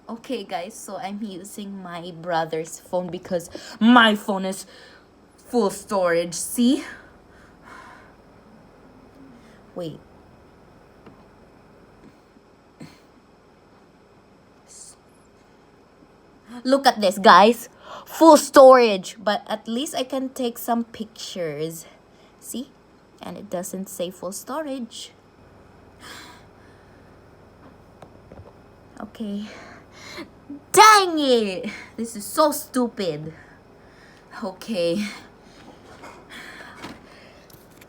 Okay guys, so I'm using my brother's phone because my phone is full storage. See? Wait. Look at this, guys. Full storage, but at least I can take some pictures. See? And it doesn't say full storage. Okay. Dang it! This is so stupid. Okay.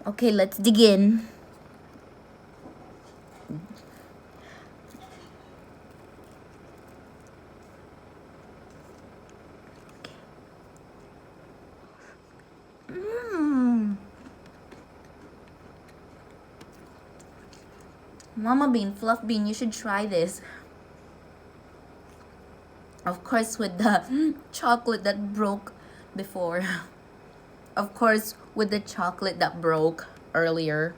Okay, let's dig in. LlamaBean, FluffBean, you should try this. Of course, with the chocolate that broke before. Of course, with the chocolate that broke earlier.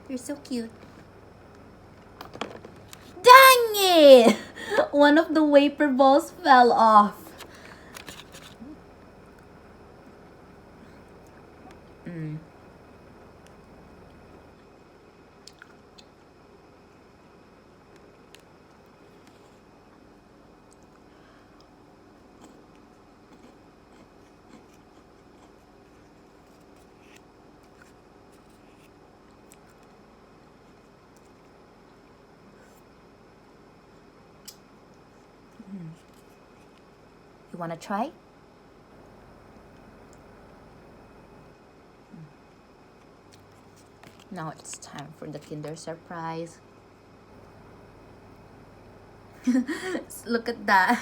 You're so cute. Dang it! One of the wafer balls fell off. You wanna try? Now it's time for the Kinder Surprise. Look at that.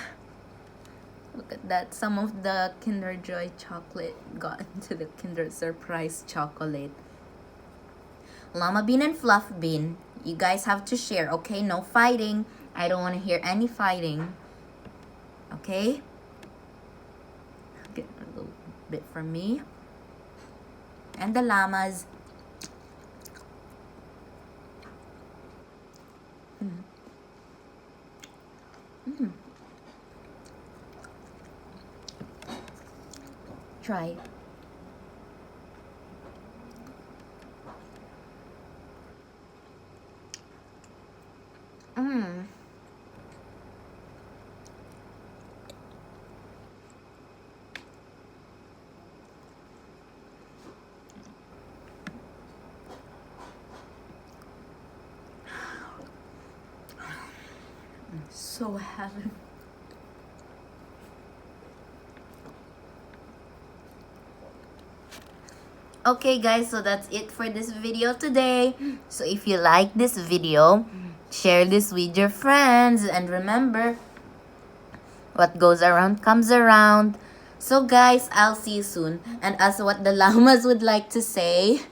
Look at that. Some of the Kinder Joy chocolate got into the Kinder Surprise chocolate. LlamaBean and FluffBean, you guys have to share, okay? No fighting. I don't want to hear any fighting. Okay? Get a little bit for me. And the llamas. Try. So heaven. Okay guys, so that's it for this video today. So if you like this video, share this with your friends, and remember, what goes around comes around. So guys, I'll see you soon. And as what the llamas would like to say,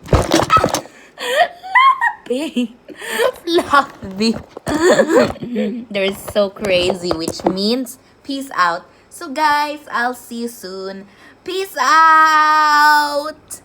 LlamaBean, FluffBean. They're so crazy, which means peace out. So guys, I'll see you soon. Peace out.